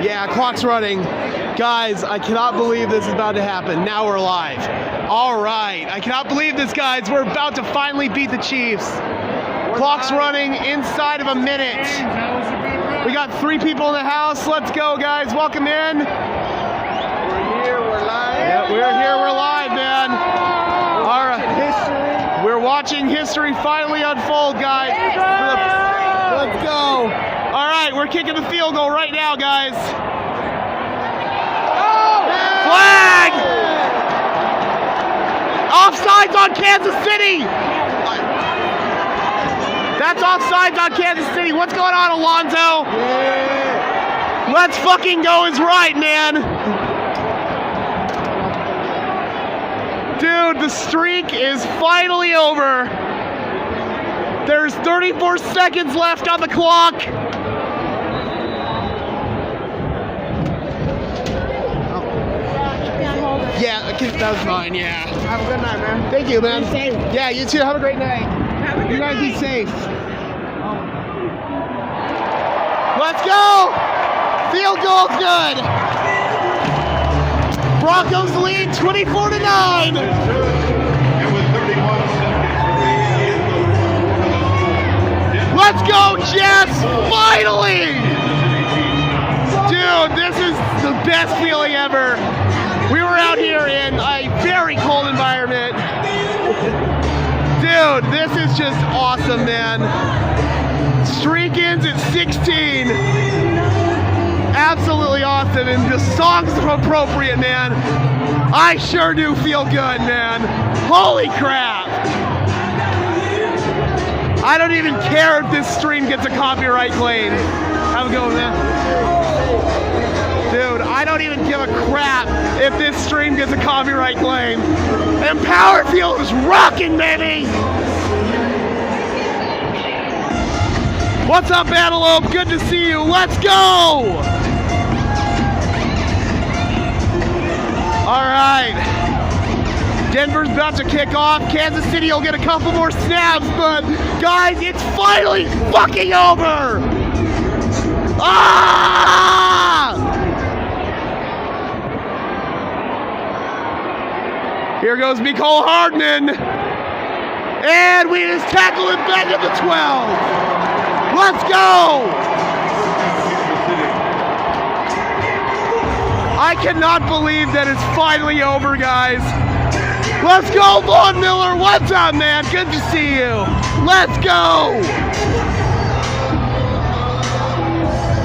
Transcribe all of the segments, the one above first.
Yeah, clock's running. Guys, I cannot believe this is about to happen. Now we're live. All right. I cannot believe this, guys. We're about to finally beat the Chiefs. Clock's running inside of a minute. We got 3 people in the house. Let's go, guys. Welcome in. We're here. We're live. Yeah, we're here. We're live, man. All right. We're watching history finally unfold, guys. Let's go. All right, we're kicking the field goal right now, guys. Flag! Offsides on Kansas City. That's offsides on Kansas City. What's going on, Alonzo? Yeah. Let's fucking go is right, man. Dude, the streak is finally over. There's 34 seconds left on the clock. Yeah, that was fine, yeah. Have a good night, man. Thank you, man. Be safe. Yeah, you too. Have a great night. Have a good You guys night. be safe. Let's go! Field goal good. Broncos lead 24-9. Let's go, Jets! Finally! Dude, this is the best feeling ever. We were out here in a very cold environment. Dude, this is just awesome, man. Streak ends at 16. Absolutely awesome, and the song's appropriate, man. I sure do feel good, man. Holy crap. I don't even care if this stream gets a copyright claim. Have a good one, man. Dude, I don't even give a crap if this stream gets a copyright claim. And Power Field is rocking, baby! What's up, Antelope? Good to see you. Let's go! All right. Denver's about to kick off. Kansas City will get a couple more snaps, but guys, it's finally fucking over! Ah! Here goes Mecole Hardman. And we just tackle him back at the 12. Let's go! I cannot believe that it's finally over, guys. Let's go, Vaughn Miller. What's up, man? Good to see you. Let's go!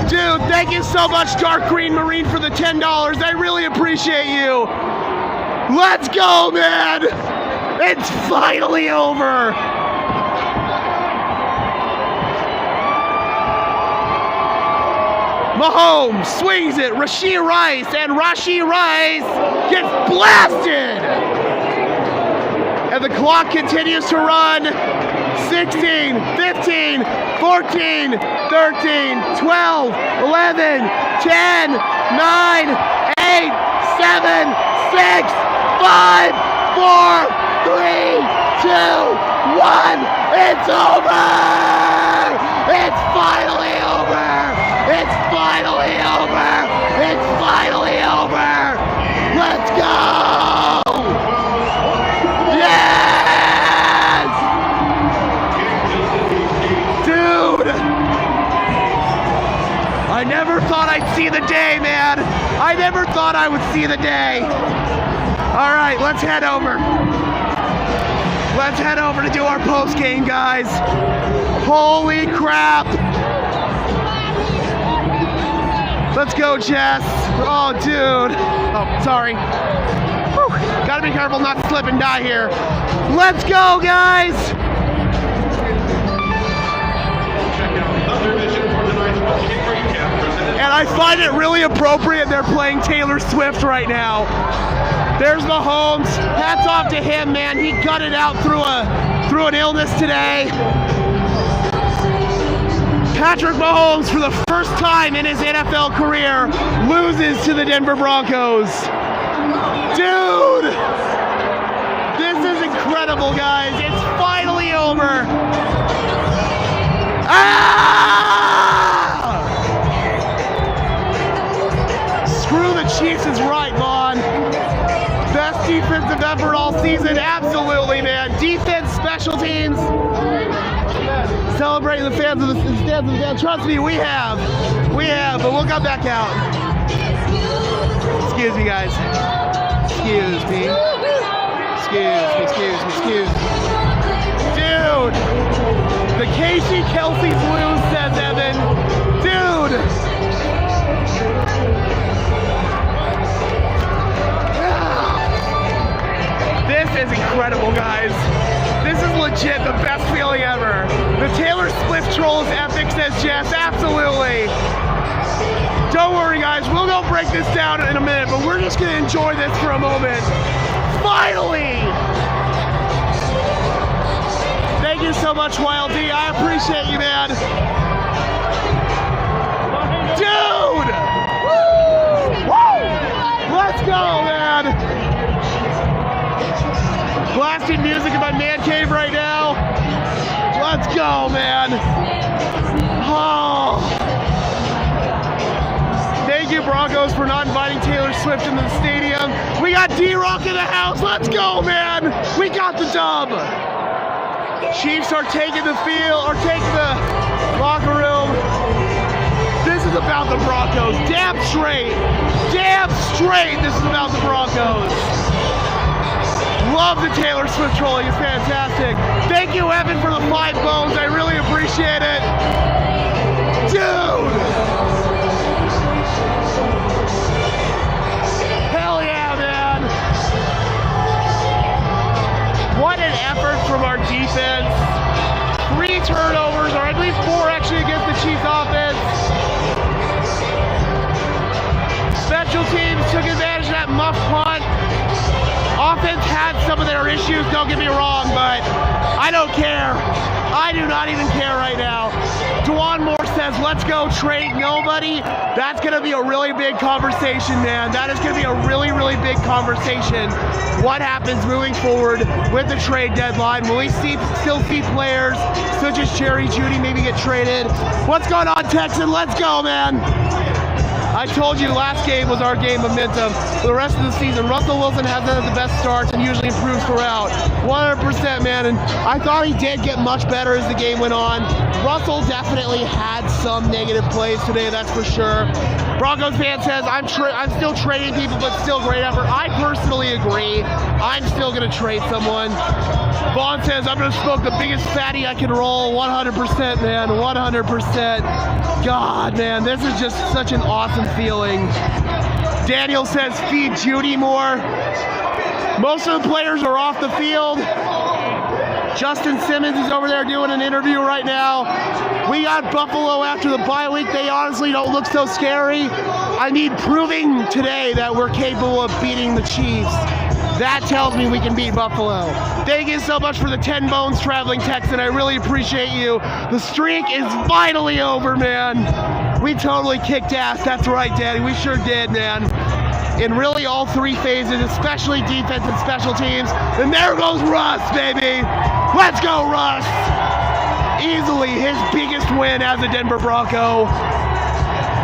Dude, thank you so much, Dark Green Marine, for the $10. I really appreciate you. Let's go, man! It's finally over! Mahomes swings it, Rashee Rice, and Rashee Rice gets blasted! And the clock continues to run. 16, 15, 14, 13, 12, 11, 10, 9, 8, 7, 6, 5, 4, 3, 2, 1. It's over! It's finally over! It's finally over! It's finally over! Let's go! Yes! Dude! I never thought I'd see the day, man. I never thought I would see the day. All right, let's head over. Let's head over to do our post game, guys. Holy crap. Let's go, Jess. Oh, dude. Oh, sorry. Whew. Gotta be careful not to slip and die here. Let's go, guys. And I find it really appropriate they're playing Taylor Swift right now. There's Mahomes. Hats off to him, man. He gutted out through an illness today. Patrick Mahomes, for the first time in his NFL career, loses to the Denver Broncos. Dude! This is incredible, guys. It's finally over. Ah! Chiefs is right, Vaughn. Best defensive effort all season, absolutely, man. Defense, special teams. Celebrating the fans of the stands of the fans. Trust me, we have, but we'll come back out. Excuse me, guys. Excuse me. Excuse me. Dude, the Casey Kelsey's lose, says Evan. Dude. This is incredible, guys. This is legit the best feeling ever. The Taylor Swift troll is epic, says Jess. Absolutely. Don't worry, guys. We'll go break this down in a minute, but we're just going to enjoy this for a moment. Finally! Thank you so much, Wild D. I appreciate you, man. Dude! Woo! Let's go, man. Blasting music in my man cave right now. Let's go, man. Oh. Thank you, Broncos, for not inviting Taylor Swift into the stadium. We got D-Rock in the house. Let's go, man. We got the dub. Chiefs are taking the field, or taking the locker room. This is about the Broncos. Damn straight. This is about the Broncos. Love the Taylor Swift trolling, it's fantastic. Thank you, Evan, for the 5 bones. I really appreciate it. Dude! Hell yeah, man! What an effort from our defense. 3 turnovers, or at least 4 actually against the Chiefs offense. Special teams took advantage of that muff punt. Offense had some of their issues, don't get me wrong, but I don't care. I do not even care right now. Dewan Moore says, let's go trade nobody. That's going to be a really big conversation, man. That is going to be a really, really big conversation. What happens moving forward with the trade deadline? Will we still see players such as Jerry Jeudy maybe get traded? What's going on, Texan? Let's go, man. I told you last game was our game momentum. For the rest of the season, Russell Wilson hasn't had the best starts and usually improves throughout. 100%, man, and I thought he did get much better as the game went on. Russell definitely had some negative plays today, that's for sure. Broncos fan says, I'm still trading people, but still great effort. I personally agree. I'm still going to trade someone. Vaughn says, I'm going to smoke the biggest fatty I can roll. 100%, man, 100%. God, man, this is just such an awesome feeling. Daniel says, feed Jeudy more. Most of the players are off the field. Justin Simmons is over there doing an interview right now. We got Buffalo after the bye week. They honestly don't look so scary. I need proving today that we're capable of beating the Chiefs. That tells me we can beat Buffalo. Thank you so much for the 10 bones, Traveling Texan. I really appreciate you. The streak is finally over, man. We totally kicked ass. That's right, Daddy. We sure did, man. In really all 3 phases, especially defense and special teams. And there goes Russ, baby. Let's go, Russ. Easily his biggest win as a Denver Bronco.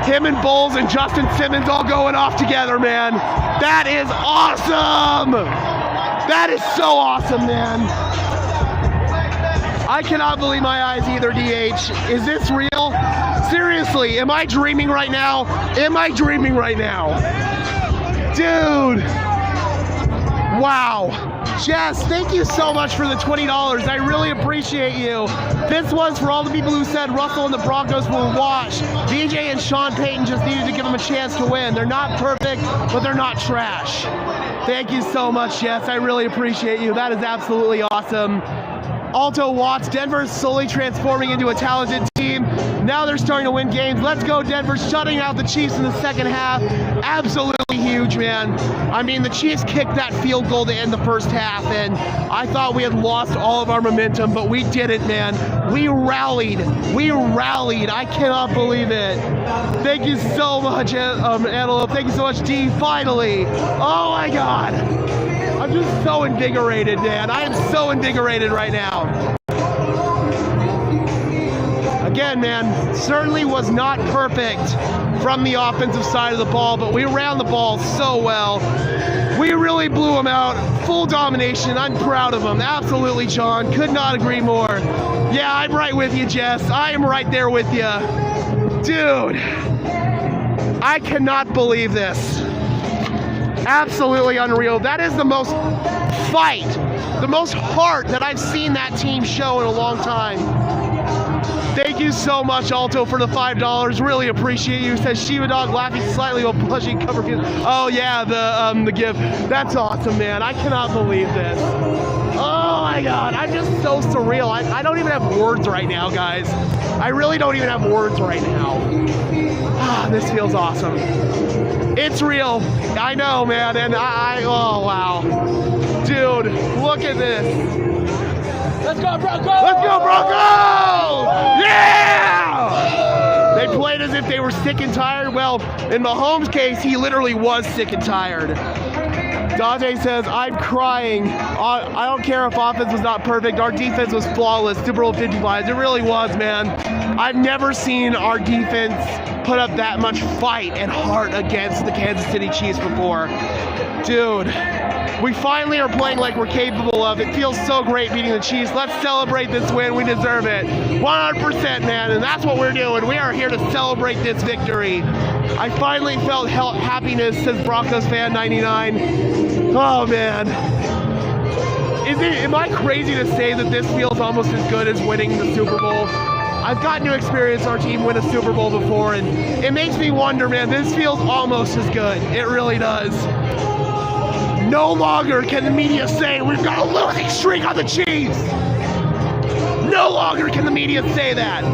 Him and Bowles and Justin Simmons all going off together, man. That is awesome. That is so awesome, man. I cannot believe my eyes either, DH. Is this real? Seriously, am I dreaming right now? Am I dreaming right now? Dude. Wow. Jess, thank you so much for the $20. I really appreciate you. This was for all the people who said Russell and the Broncos will wash. BJ and Sean Payton just needed to give them a chance to win. They're not perfect, but they're not trash. Thank you so much, Jess. I really appreciate you. That is absolutely awesome. Alto Watts, Denver is slowly transforming into a talented team. Now they're starting to win games. Let's go, Denver, shutting out the Chiefs in the second half. Absolutely huge, man. I mean, the Chiefs kicked that field goal to end the first half, and I thought we had lost all of our momentum, but we didn't, man. We rallied. I cannot believe it. Thank you so much, Antelope. Thank you so much, D. Finally. Oh, my God. I'm just so invigorated, man. I am so invigorated right now. Again, man, certainly was not perfect. from the offensive side of the ball, but we ran the ball so well. We really blew them out. Full domination. I'm proud of them. Absolutely, John. Could not agree more. Yeah, I'm right with you, Jess. I am right there with you. Dude, I cannot believe this. Absolutely unreal. That is the most fight, the most heart that I've seen that team show in a long time. Thank you so much, Alto, for the $5. Really appreciate you. Says Shiva Dog laughing slightly while blushing cover. Oh yeah, the gift. That's awesome, man. I cannot believe this. Oh my God, I'm just so surreal. I don't even have words right now, guys. I really don't even have words right now. Ah, this feels awesome. It's real. I know, man. And oh wow, dude, look at this. Let's go, Broncos! Let's go, Broncos! Yeah! They played as if they were sick and tired. Well, in Mahomes' case, he literally was sick and tired. Dante says, I'm crying. I don't care if offense was not perfect. Our defense was flawless. Super Bowl 55. It really was, man. I've never seen our defense put up that much fight and heart against the Kansas City Chiefs before. Dude, we finally are playing like we're capable of. It feels so great beating the Chiefs. Let's celebrate this win. We deserve it. 100%, man, and that's what we're doing. We are here to celebrate this victory. I finally felt happiness, says Broncos fan 99. Oh, man. Am I crazy to say that this feels almost as good as winning the Super Bowl? I've gotten to experience our team win a Super Bowl before, and it makes me wonder, man, this feels almost as good. It really does. No longer can the media say we've got a losing streak on the Chiefs. No longer can the media say that.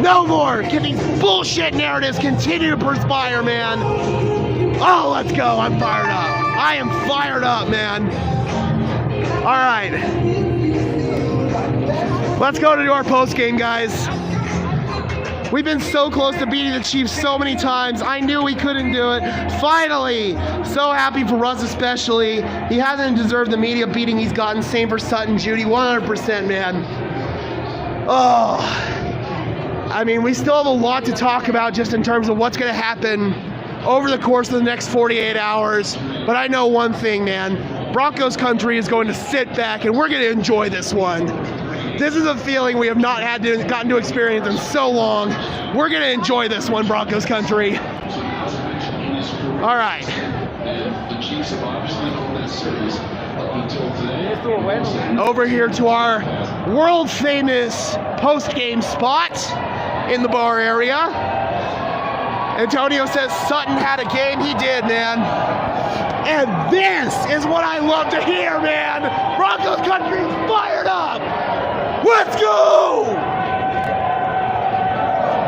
No more can these bullshit narratives continue to perspire, man. Oh, let's go. I'm fired up. I am fired up, man. All right. Let's go to our post game, guys. We've been so close to beating the Chiefs so many times. I knew we couldn't do it. Finally! So happy for Russ especially. He hasn't deserved the media beating he's gotten. Same for Sutton, Judy. 100%, man. Oh. I mean, we still have a lot to talk about just in terms of what's going to happen over the course of the next 48 hours. But I know one thing, man. Broncos country is going to sit back and we're going to enjoy this one. This is a feeling we have not gotten to experience in so long. We're going to enjoy this one, Broncos country. All right. Over here to our world famous post-game spot in the bar area. Antonio says Sutton had a game. He did, man. And this is what I love to hear, man. Broncos country is fired up. Let's go!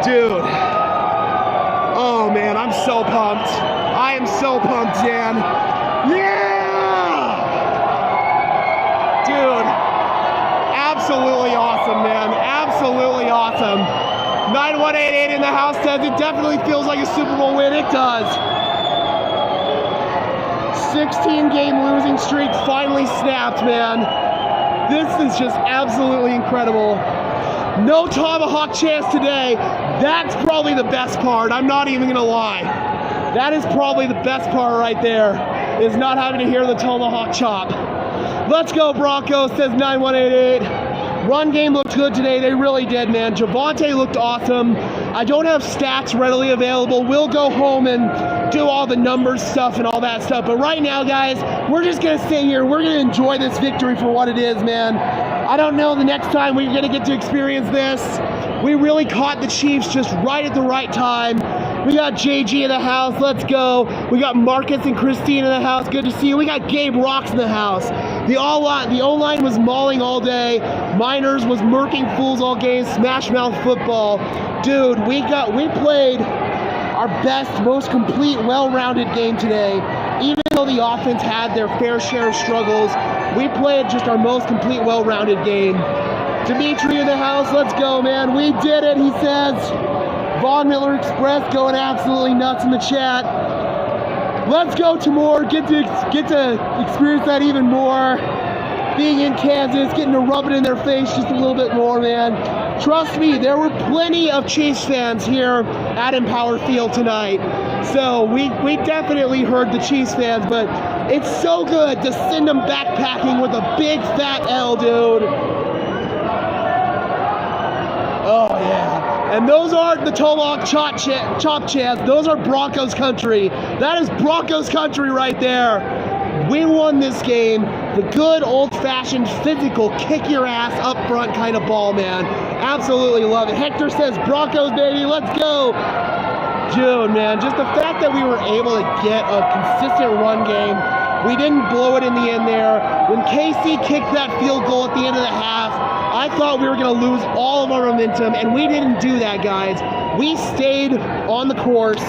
Dude. Oh, man, I'm so pumped. I am so pumped, Dan. Yeah! Dude. Absolutely awesome, man. Absolutely awesome. 9188 in the house says it definitely feels like a Super Bowl win. It does. 16-game losing streak finally snapped, man. This is just absolutely incredible. No tomahawk chance today. That's probably the best part. I'm not even gonna lie. That is probably the best part right there, is not having to hear the tomahawk chop. Let's go, Broncos, says 9188. Run game looked good today. They really did, man. Javonte looked awesome. I don't have stats readily available. We'll go home and do all the numbers stuff and all that stuff. But right now, guys, we're just going to stay here. We're going to enjoy this victory for what it is, man. I don't know the next time we're going to get to experience this. We really caught the Chiefs just right at the right time. We got JG in the house. Let's go. We got Marcus and Christine in the house. Good to see you. We got Gabe Rocks in the house. The O-line was mauling all day. Miners was murking fools all game. Smash mouth football. Dude, we played our best, most complete, well-rounded game today. Even though the offense had their fair share of struggles, we played just our most complete, well-rounded game. Dimitri in the house, let's go, man. We did it, he says. Von Miller Express going absolutely nuts in the chat. Let's go to more, get to experience that even more. Being in Kansas, getting to rub it in their face just a little bit more, man. Trust me, there were plenty of Chiefs fans here at Empower Field tonight. So we definitely heard the Chiefs fans, but it's so good to send them backpacking with a big fat L, dude. Oh, yeah. And those aren't the Tomahawk chop chants. Those are Broncos country. That is Broncos country right there. We won this game. The good old-fashioned physical kick-your-ass up front kind of ball, man. Absolutely love it. Hector says, Broncos, baby, let's go. Dude, man, just the fact that we were able to get a consistent run game. We didn't blow it in the end there. When KC kicked that field goal at the end of the half, I thought we were going to lose all of our momentum, and we didn't do that, guys. We stayed on the course,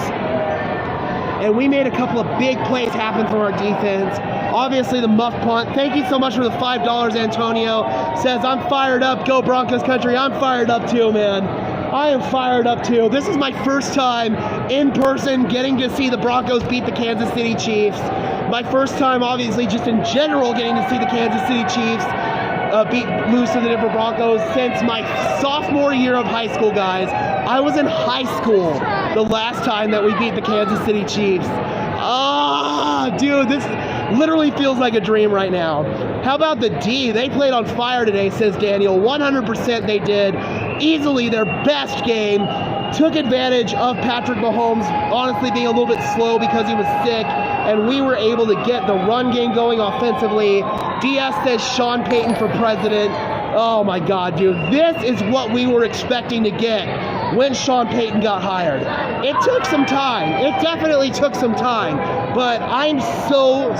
and we made a couple of big plays happen from our defense. Obviously, the muff punt. Thank you so much for the $5, Antonio. Says, I'm fired up. Go Broncos country. I'm fired up too, man. I am fired up too. This is my first time in person getting to see the Broncos beat the Kansas City Chiefs. My first time, obviously, just in general, getting to see the Kansas City Chiefs lose to the Denver Broncos since my sophomore year of high school, guys. I was in high school the last time that we beat the Kansas City Chiefs. Ah, dude, this literally feels like a dream right now. How about the D? They played on fire today, says Daniel. 100% they did. Easily their best game. Took advantage of Patrick Mahomes honestly being a little bit slow because he was sick, and we were able to get the run game going offensively. DS says Sean Payton for president. Oh my God, dude. This is what we were expecting to get when Sean Payton got hired. It took some time. It definitely took some time. But I'm so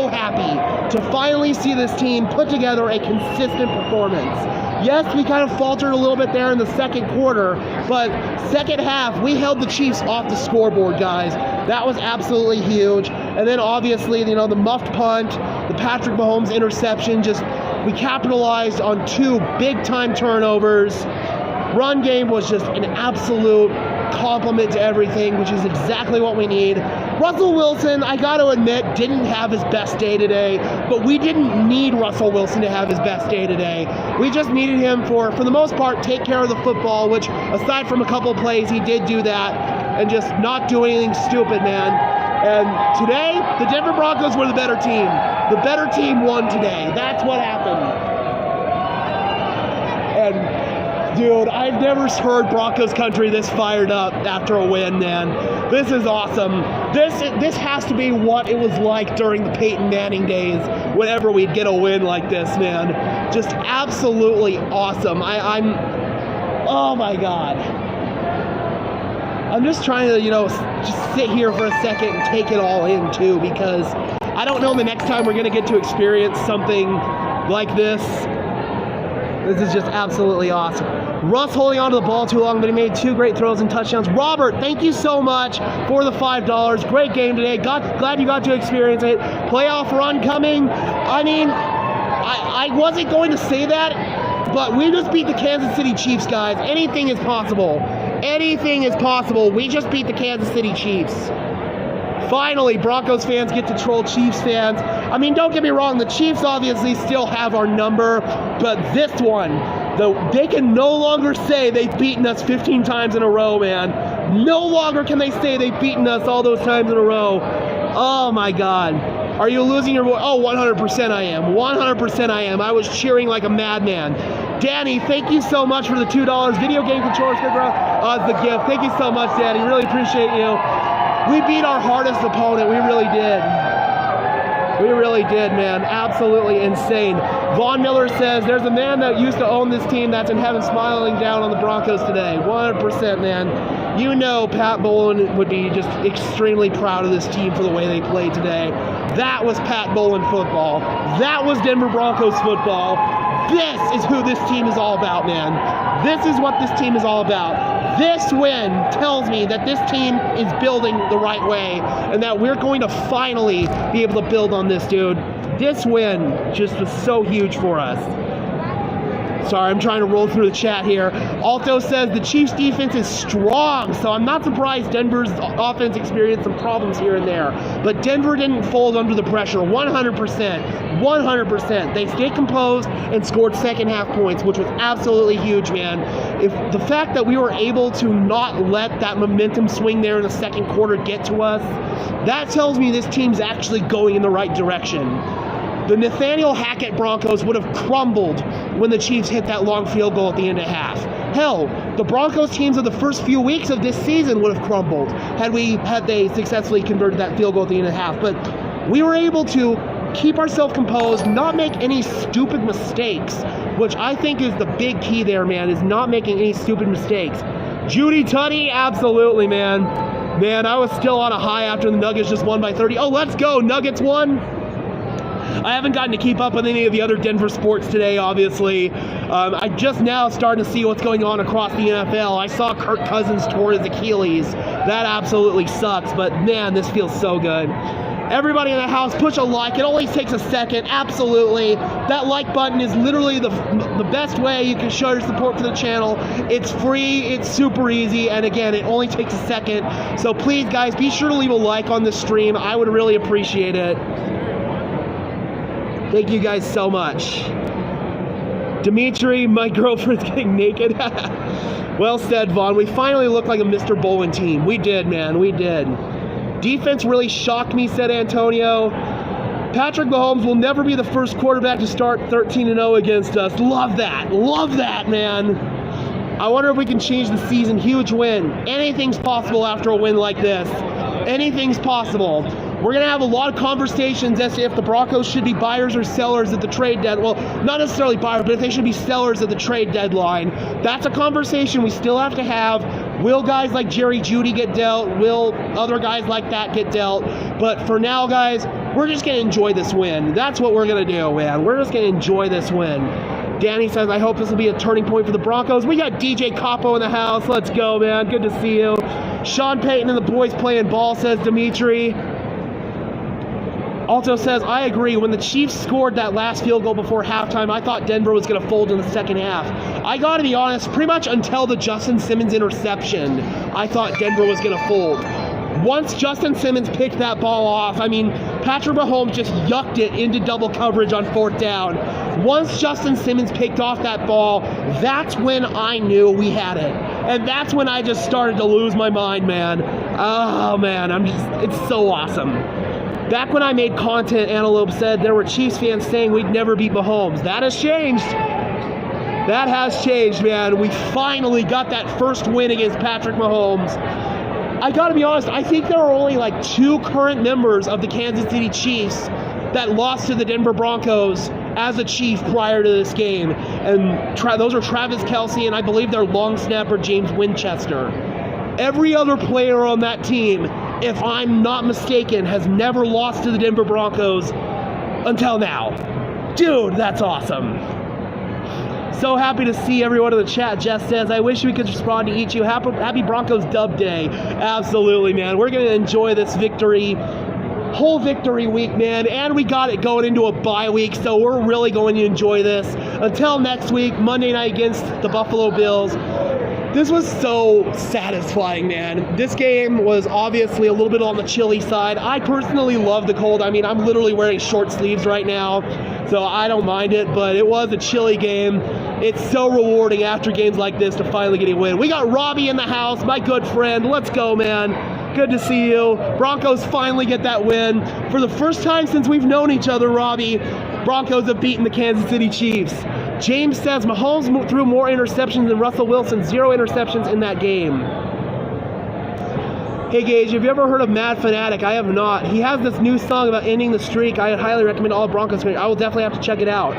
happy to finally see this team put together a consistent performance. Yes, we kind of faltered a little bit there in the second quarter, but second half, we held the Chiefs off the scoreboard, guys. That was absolutely huge. And then obviously, you know, the muffed punt, the Patrick Mahomes interception, we capitalized on two big-time turnovers. Run game was just an absolute compliment to everything, which is exactly what we need. Russell Wilson, I got to admit, didn't have his best day today, but we didn't need Russell Wilson to have his best day today. We just needed him for the most part, take care of the football, which aside from a couple of plays, he did do that, and just not do anything stupid, man. And today, the Denver Broncos were the better team. The better team won today. That's what happened. And dude, I've never heard Broncos country this fired up after a win, man. This is awesome. This has to be what it was like during the Peyton Manning days, whenever we'd get a win like this, man. Just absolutely awesome. Oh my God. I'm just trying to, just sit here for a second and take it all in too, because I don't know the next time we're going to get to experience something like this. This is just absolutely awesome. Russ holding on to the ball too long, but he made two great throws and touchdowns. Robert, thank you so much for the $5. Great game today. Glad you got to experience it. Playoff run coming. I mean, I wasn't going to say that, but we just beat the Kansas City Chiefs, guys. Anything is possible. Anything is possible. We just beat the Kansas City Chiefs. Finally, Broncos fans get to troll Chiefs fans. I mean, don't get me wrong, the Chiefs obviously still have our number, but this one, they can no longer say they've beaten us 15 times in a row, man. No longer can they say they've beaten us all those times in a row. Oh my God. Are you losing your voice? Oh, 100% I am. 100% I am. I was cheering like a madman. Danny, thank you so much for the $2. Video game controllers, the gift. Thank you so much, Danny. Really appreciate you. We beat our hardest opponent. We really did. We really did, man. Absolutely insane. Vaughn Miller says, there's a man that used to own this team that's in heaven smiling down on the Broncos today. 100%, man. You know Pat Bowlen would be just extremely proud of this team for the way they played today. That was Pat Bowlen football. That was Denver Broncos football. This is who this team is all about, man. This is what this team is all about. This win tells me that this team is building the right way and that we're going to finally be able to build on this, dude. This win just was so huge for us. Sorry, I'm trying to roll through the chat here. Alto says the Chiefs defense is strong, so I'm not surprised Denver's offense experienced some problems here and there. But Denver didn't fold under the pressure. 100%. They stayed composed and scored second half points, which was absolutely huge, man. If the fact that we were able to not let that momentum swing there in the second quarter get to us, that tells me this team's actually going in the right direction. The Nathaniel Hackett Broncos would have crumbled when the Chiefs hit that long field goal at the end of half. Hell, the Broncos teams of the first few weeks of this season would have crumbled had they successfully converted that field goal at the end of half. But we were able to keep ourselves composed, not make any stupid mistakes, which I think is the big key there, man, is not making any stupid mistakes. Judy Tutty, absolutely, man. Man, I was still on a high after the Nuggets just won by 30. Oh, let's go, Nuggets won. I haven't gotten to keep up with any of the other Denver sports today, obviously. I just now starting to see what's going on across the NFL. I saw Kirk Cousins tore his Achilles. That absolutely sucks, but man, this feels so good. Everybody in the house, push a like. It only takes a second, absolutely. That like button is literally the best way you can show your support for the channel. It's free, it's super easy, and again, it only takes a second. So please, guys, be sure to leave a like on this stream. I would really appreciate it. Thank you guys so much. Dimitri, my girlfriend's getting naked. Well said, Vaughn. We finally looked like a Mr. Bowling team. We did, man. We did. Defense really shocked me, said Antonio. Patrick Mahomes will never be the first quarterback to start 13-0 against us. Love that. Love that, man. I wonder if we can change the season. Huge win. Anything's possible after a win like this. Anything's possible. We're going to have a lot of conversations as to if the Broncos should be buyers or sellers at the trade deadline. Well, not necessarily buyers, but if they should be sellers at the trade deadline. That's a conversation we still have to have. Will guys like Jerry Jeudy get dealt? Will other guys like that get dealt? But for now, guys, we're just going to enjoy this win. That's what we're going to do, man. We're just going to enjoy this win. Danny says, I hope this will be a turning point for the Broncos. We got DJ Capo in the house. Let's go, man. Good to see you. Sean Payton and the boys playing ball, says Dimitri. Also says, I agree. When the Chiefs scored that last field goal before halftime, I thought Denver was going to fold in the second half. I got to be honest, pretty much until the Justin Simmons interception, I thought Denver was going to fold. Once Justin Simmons picked that ball off, I mean, Patrick Mahomes just yucked it into double coverage on fourth down. Once Justin Simmons picked off that ball, that's when I knew we had it. And that's when I just started to lose my mind, man. Oh, man, it's so awesome. Back when I made content, Antelope said there were Chiefs fans saying we'd never beat Mahomes. That has changed. That has changed, man. We finally got that first win against Patrick Mahomes. I gotta be honest, I think there are only like 2 current members of the Kansas City Chiefs that lost to the Denver Broncos as a Chief prior to this game. And those are Travis Kelce and I believe their long snapper, James Winchester. Every other player on that team, if I'm not mistaken, has never lost to the Denver Broncos until now. Dude, that's awesome. So happy to see everyone in the chat. Jess says, I wish we could respond to each of you. Happy Broncos dub day. Absolutely, man. We're going to enjoy this victory. Whole victory week, man. And we got it going into a bye week, so we're really going to enjoy this. Until next week, Monday night against the Buffalo Bills. This was so satisfying, man. This game was obviously a little bit on the chilly side. I personally love the cold. I mean, I'm literally wearing short sleeves right now, so I don't mind it, but it was a chilly game. It's so rewarding after games like this to finally get a win. We got Robbie in the house, my good friend. Let's go, man. Good to see you. Broncos finally get that win. For the first time since we've known each other, Robbie, Broncos have beaten the Kansas City Chiefs. James says Mahomes threw more interceptions than Russell Wilson. 0 interceptions in that game. Hey Gage, have you ever heard of Mad Fanatic? I have not. He has this new song about ending the streak. I highly recommend all Broncos fans. I will definitely have to check it out.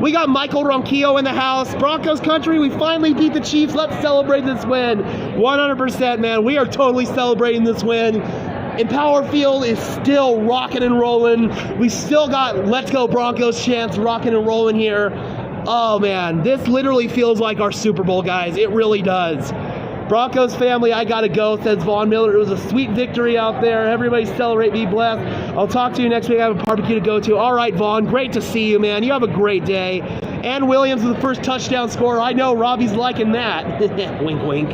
We got Michael Ronquillo in the house. Broncos country, we finally beat the Chiefs. Let's celebrate this win. 100%, man. We are totally celebrating this win. Empower Field is still rocking and rolling. We still got Let's Go Broncos chants rocking and rolling here. Oh, man. This literally feels like our Super Bowl, guys. It really does. Broncos family, I gotta go, says Vaughn Miller. It was a sweet victory out there. Everybody celebrate, be blessed. I'll talk to you next week. I have a barbecue to go to. All right, Vaughn, great to see you, man. You have a great day. And Williams is the first touchdown scorer. I know Robbie's liking that. Wink, wink.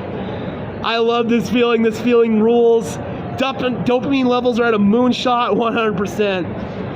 I love this feeling. This feeling rules. Dopamine levels are at a moonshot, 100%.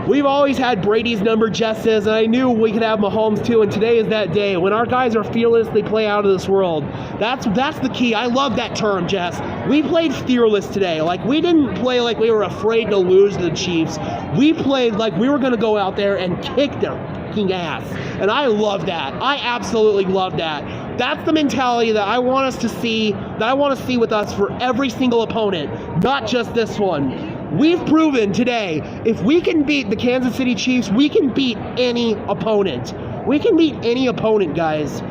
We've always had Brady's number, Jess says, and I knew we could have Mahomes too, and today is that day. When our guys are fearless, they play out of this world. That's the key. I love that term, Jess. We played fearless today. Like, we didn't play like we were afraid to lose to the Chiefs. We played like we were going to go out there and kick their fucking ass. And I love that. I absolutely love that. That's the mentality that I want us to see, that I want to see with us for every single opponent, not just this one. We've proven today, if we can beat the Kansas City Chiefs, we can beat any opponent. We can beat any opponent, guys.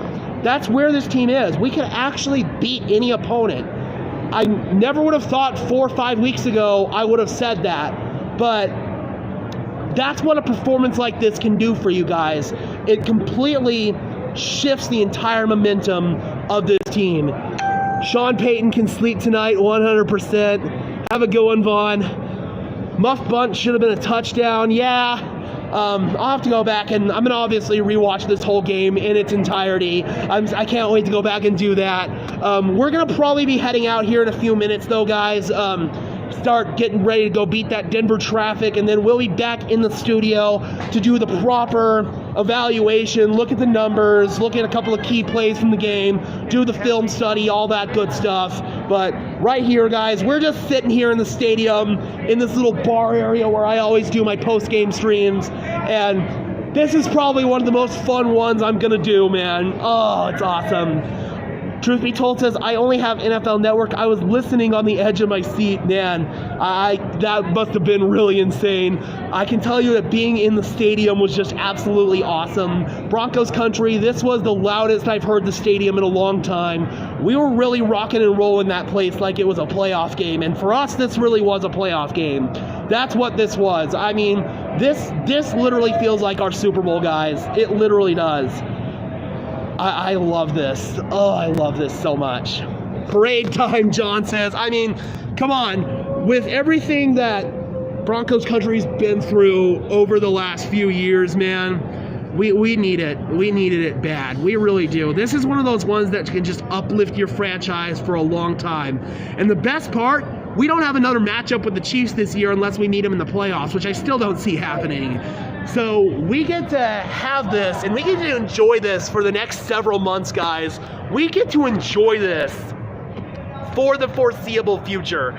That's where this team is. We can actually beat any opponent. I never would have thought 4 or 5 weeks ago I would have said that, but that's what a performance like this can do for you guys. It completely shifts the entire momentum of this team. Sean Payton can sleep tonight, 100%. Have a good one, Vaughn. Muff bunt should have been a touchdown. Yeah, I'll have to go back, and I'm going to obviously rewatch this whole game in its entirety. I can't wait to go back and do that. We're going to probably be heading out here in a few minutes, though, guys. Start getting ready to go beat that Denver traffic, and then we'll be back in the studio to do the proper evaluation, look at the numbers, look at a couple of key plays from the game, do the film study, all that good stuff. But right here, guys, we're just sitting here in the stadium in this little bar area where I always do my post-game streams, and this is probably one of the most fun ones I'm gonna do, man. Oh, it's awesome. Truth be told, says, I only have NFL Network. I was listening on the edge of my seat. Man, that must have been really insane. I can tell you that being in the stadium was just absolutely awesome. Broncos country, this was the loudest I've heard the stadium in a long time. We were really rocking and rolling that place like it was a playoff game. And for us, this really was a playoff game. That's what this was. I mean, this literally feels like our Super Bowl, guys. It literally does. I love this. Oh, I love this so much. Parade time, John says. I mean, come on. With everything that Broncos country's been through over the last few years, man, we need it. We needed it bad. We really do. This is one of those ones that can just uplift your franchise for a long time. And the best part, we don't have another matchup with the Chiefs this year unless we meet them in the playoffs, which I still don't see happening. So we get to have this, and we get to enjoy this for the next several months, guys. We get to enjoy this for the foreseeable future.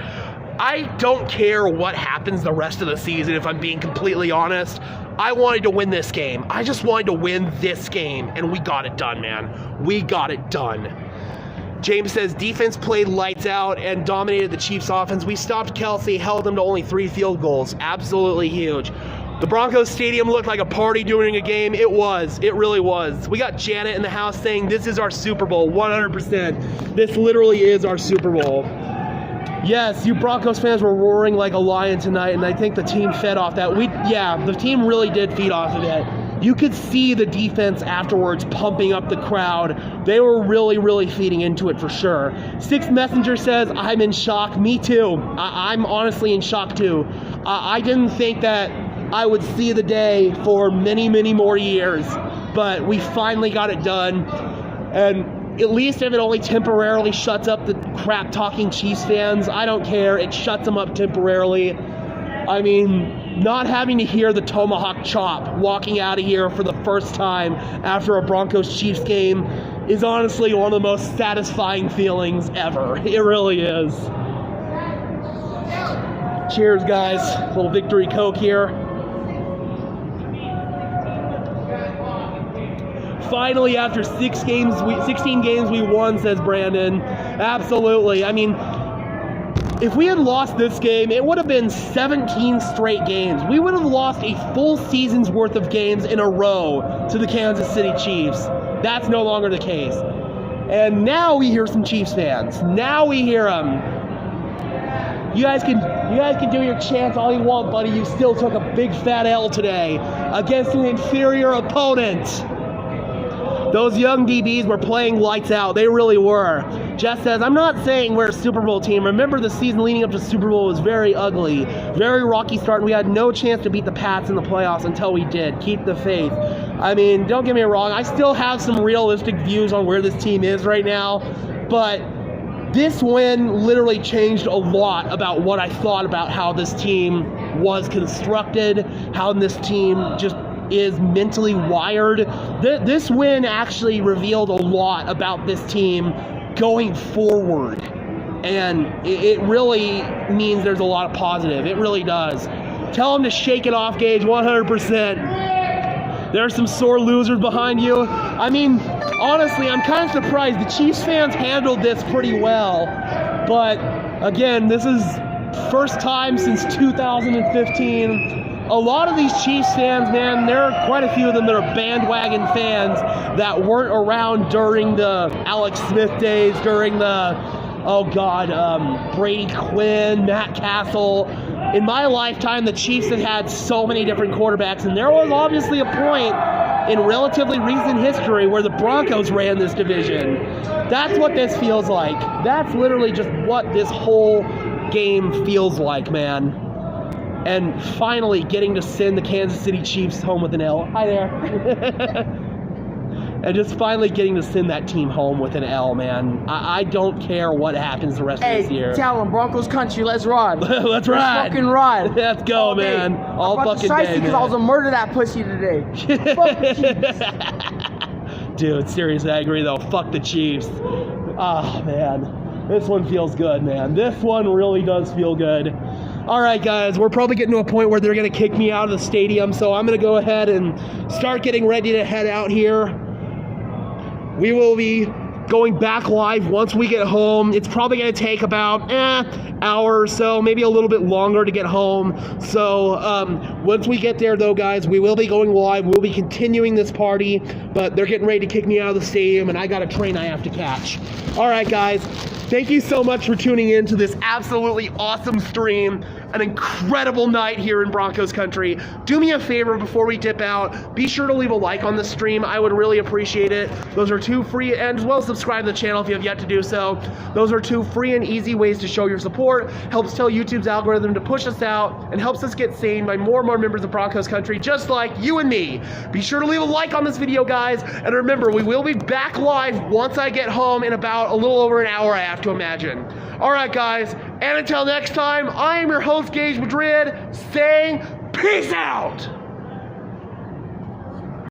I don't care what happens the rest of the season, if I'm being completely honest. I wanted to win this game. I just wanted to win this game, and we got it done, man. We got it done. James says, defense played lights out and dominated the Chiefs' offense. We stopped Kelsey, held them to only 3 field goals. Absolutely huge. The Broncos stadium looked like a party during a game. It was. It really was. We got Janet in the house saying this is our Super Bowl, 100%. This literally is our Super Bowl. Yes, you Broncos fans were roaring like a lion tonight, and I think the team fed off that. The team really did feed off of it. You could see the defense afterwards pumping up the crowd. They were really, really feeding into it for sure. Sixth Messenger says, I'm in shock. Me too. I'm honestly in shock too. I didn't think that I would see the day for many, many more years, but we finally got it done. And at least if it only temporarily shuts up the crap-talking Chiefs fans, I don't care. It shuts them up temporarily. I mean, not having to hear the tomahawk chop walking out of here for the first time after a Broncos-Chiefs game is honestly one of the most satisfying feelings ever. It really is. Cheers, guys. A little victory Coke here. Finally, after 16 games we won, says Brandon. Absolutely. I mean, if we had lost this game, it would have been 17 straight games. We would have lost a full season's worth of games in a row to the Kansas City Chiefs. That's no longer the case. And now we hear some Chiefs fans. Now we hear them. You guys can do your chants all you want, buddy. You still took a big fat L today against an inferior opponent. Those young DBs were playing lights out. They really were. Jess says, I'm not saying we're a Super Bowl team. Remember the season leading up to Super Bowl was very ugly. Very rocky start, and we had no chance to beat the Pats in the playoffs until we did. Keep the faith. I mean, don't get me wrong. I still have some realistic views on where this team is right now, but this win literally changed a lot about what I thought about how this team was constructed, how this team just is mentally wired. This win actually revealed a lot about this team going forward, and it really means there's a lot of positive. It really does. Tell them to shake it off, Gage, 100%. There are some sore losers behind you. I mean, honestly, I'm kind of surprised. The Chiefs fans handled this pretty well, but again, this is first time since 2015. A lot of these Chiefs fans, man, there are quite a few of them that are bandwagon fans that weren't around during the Alex Smith days, during the, Brady Quinn, Matt Castle. In my lifetime, the Chiefs have had so many different quarterbacks, and there was obviously a point in relatively recent history where the Broncos ran this division. That's what this feels like. That's literally just what this whole game feels like, man. And finally getting to send the Kansas City Chiefs home with an L. Hi there. And just finally getting to send that team home with an L, man. I don't care what happens the rest of this year. Hey, tell them, Broncos country, let's ride. Let's ride. Let's fucking ride. Let's go, all man. Day. All fucking day, because I was gonna murder that pussy today. Fuck the Chiefs. Dude, seriously, I agree though. Fuck the Chiefs. Ah, man. This one feels good, man. This one really does feel good. All right, guys, we're probably getting to a point where they're going to kick me out of the stadium, so I'm going to go ahead and start getting ready to head out here. We will be going back live once we get home. It's probably going to take about hour or so, maybe a little bit longer to get home. So once we get there, though, guys, we will be going live. We'll be continuing this party, but they're getting ready to kick me out of the stadium, and I got a train I have to catch. All right, guys. Thank you so much for tuning in to this absolutely awesome stream. An incredible night here in Broncos country. Do me a favor before we dip out. Be sure to leave a like on the stream. I would really appreciate it. Those are two free, and as well as subscribe to the channel if you have yet to do so. Those are two free and easy ways to show your support. Helps tell YouTube's algorithm to push us out and helps us get seen by more and more members of Broncos country, just like you and me. Be sure to leave a like on this video, guys. And remember, we will be back live once I get home in about a little over an hour, I have to imagine. All right, guys, and until next time, I am your host, Gage Madrid, saying peace out.